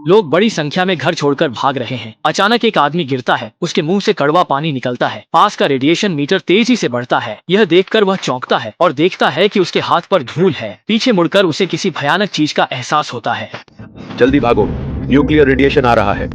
लोग बड़ी संख्या में घर छोड़कर भाग रहे हैं। अचानक एक आदमी गिरता है, उसके मुंह से कड़वा पानी निकलता है। पास का रेडिएशन मीटर तेजी से बढ़ता है। यह देखकर वह चौंकता है और देखता है कि उसके हाथ पर धूल है। पीछे मुड़कर उसे किसी भयानक चीज का एहसास होता है। जल्दी भागो, न्यूक्लियर रेडिएशन आ रहा है।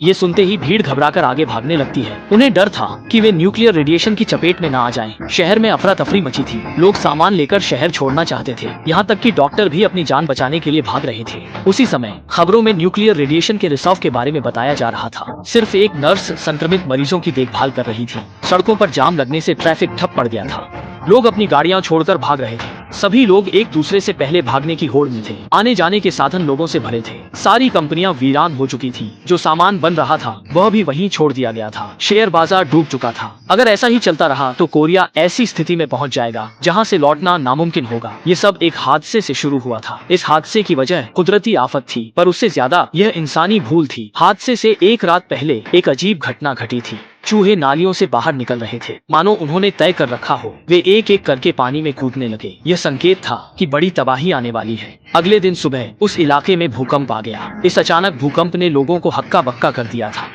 ये सुनते ही भीड़ घबराकर आगे भागने लगती है। उन्हें डर था कि वे न्यूक्लियर रेडिएशन की चपेट में न आ जाएं। शहर में अफरा तफरी मची थी। लोग सामान लेकर शहर छोड़ना चाहते थे। यहाँ तक कि डॉक्टर भी अपनी जान बचाने के लिए भाग रहे थे। उसी समय खबरों में न्यूक्लियर रेडिएशन के रिसाव के बारे में बताया जा रहा था। सिर्फ एक नर्स संक्रमित मरीजों की देखभाल कर रही थी। सड़कों पर जाम लगने से ट्रैफिक ठप पड़ गया था। लोग अपनी गाड़ियां छोड़कर भाग रहे थे। सभी लोग एक दूसरे से पहले भागने की होड़ में थे। आने जाने के साधन लोगों से भरे थे। सारी कंपनियां वीरान हो चुकी थी। जो सामान बन रहा था वह भी वहीं छोड़ दिया गया था। शेयर बाजार डूब चुका था। अगर ऐसा ही चलता रहा तो कोरिया ऐसी स्थिति में पहुंच जाएगा जहां से लौटना नामुमकिन होगा। ये सब एक हादसे से शुरू हुआ था। इस हादसे की वजह कुदरती आफत थी, पर उससे ज्यादा यह इंसानी भूल थी। हादसे से एक रात पहले एक अजीब घटना घटी थी। चूहे नालियों से बाहर निकल रहे थे, मानो उन्होंने तय कर रखा हो। वे एक एक करके पानी में कूदने लगे। यह संकेत था कि बड़ी तबाही आने वाली है। अगले दिन सुबह उस इलाके में भूकंप आ गया। इस अचानक भूकंप ने लोगों को हक्का बक्का कर दिया था।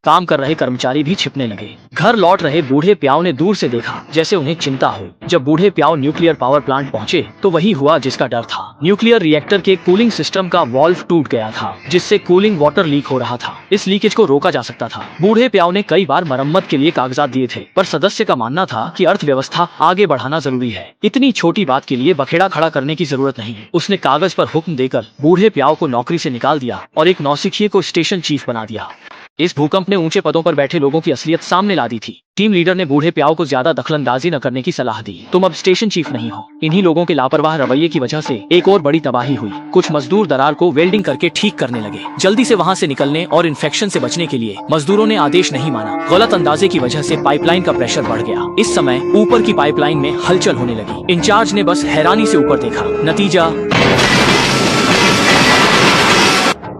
काम कर रहे कर्मचारी भी छिपने लगे। घर लौट रहे बूढ़े प्याओ ने दूर से देखा, जैसे उन्हें चिंता हो। जब बूढ़े प्याओ न्यूक्लियर पावर प्लांट पहुंचे तो वही हुआ जिसका डर था। न्यूक्लियर रिएक्टर के कूलिंग सिस्टम का वाल्व टूट गया था, जिससे कूलिंग वाटर लीक हो रहा था। इस लीकेज को रोका जा सकता था। बूढ़े प्याओ ने कई बार मरम्मत के लिए कागजात दिए थे, पर सदस्य का मानना था कि अर्थव्यवस्था आगे बढ़ाना जरूरी है। इतनी छोटी बात के लिए बखेड़ा खड़ा करने की जरूरत नहीं। उसने कागज पर हुक्म देकर बूढ़े प्याओ को नौकरी से निकाल दिया और एक नौसिखिए को स्टेशन चीफ बना दिया। इस भूकंप ने ऊंचे पदों पर बैठे लोगों की असलियत सामने ला दी थी। टीम लीडर ने बूढ़े प्याओ को ज्यादा दखलंदाजी न करने की सलाह दी। तुम अब स्टेशन चीफ नहीं हो। इन्हीं लोगों के लापरवाह रवैये की वजह से एक और बड़ी तबाही हुई। कुछ मजदूर दरार को वेल्डिंग करके ठीक करने लगे। जल्दी से वहां से निकलने और इन्फेक्शन से बचने के लिए मजदूरों ने आदेश नहीं माना। गलत अंदाजे की वजह से पाइपलाइन का प्रेशर बढ़ गया। इस समय ऊपर की पाइपलाइन में हलचल होने लगी। इंचार्ज ने बस हैरानी से ऊपर देखा। नतीजा,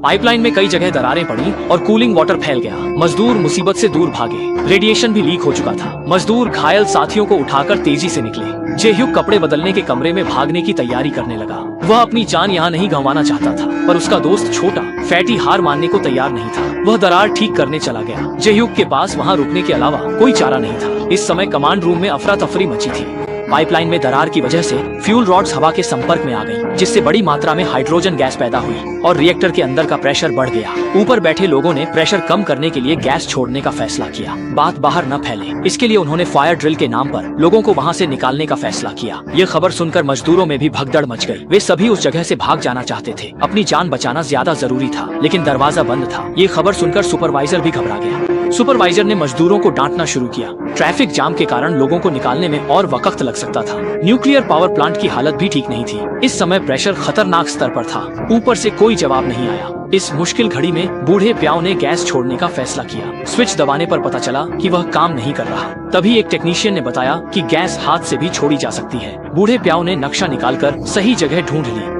पाइपलाइन में कई जगह दरारें पड़ी और कूलिंग वाटर फैल गया। मजदूर मुसीबत से दूर भागे। रेडिएशन भी लीक हो चुका था। मजदूर घायल साथियों को उठाकर तेजी से निकले। जेह्युक कपड़े बदलने के कमरे में भागने की तैयारी करने लगा। वह अपनी जान यहाँ नहीं गंवाना चाहता था, पर उसका दोस्त छोटा फैटी हार मानने को तैयार नहीं था। वह दरार ठीक करने चला गया। जेह्युक के पास वहाँ रुकने के अलावा कोई चारा नहीं था। इस समय कमांड रूम में अफरा तफरी मची थी। पाइपलाइन में दरार की वजह से फ्यूल रॉड्स हवा के संपर्क में आ गईं, जिससे बड़ी मात्रा में हाइड्रोजन गैस पैदा हुई और रिएक्टर के अंदर का प्रेशर बढ़ गया। ऊपर बैठे लोगों ने प्रेशर कम करने के लिए गैस छोड़ने का फैसला किया। बात बाहर न फैले, इसके लिए उन्होंने फायर ड्रिल के नाम पर लोगों को वहां से निकालने का फैसला किया। ये खबर सुनकर मजदूरों में भी भगदड़ मच गई। वे सभी उस जगह से भाग जाना चाहते थे। अपनी जान बचाना ज्यादा जरूरी था, लेकिन दरवाजा बंद था। ये खबर सुनकर सुपरवाइजर भी घबरा गया। सुपरवाइजर ने मजदूरों को डांटना शुरू किया। ट्रैफिक जाम के कारण लोगों को निकालने में और वक्त लग सकता था। न्यूक्लियर पावर प्लांट की हालत भी ठीक नहीं थी। इस समय प्रेशर खतरनाक स्तर पर था। ऊपर से कोई जवाब नहीं आया। इस मुश्किल घड़ी में बूढ़े प्याओ ने गैस छोड़ने का फैसला किया। स्विच दबाने पर पता चला कि वह काम नहीं कर रहा। तभी एक टेक्नीशियन ने बताया कि गैस हाथ से भी छोड़ी जा सकती है। बूढ़े प्याओ ने नक्शा निकालकर सही जगह ढूंढ ली।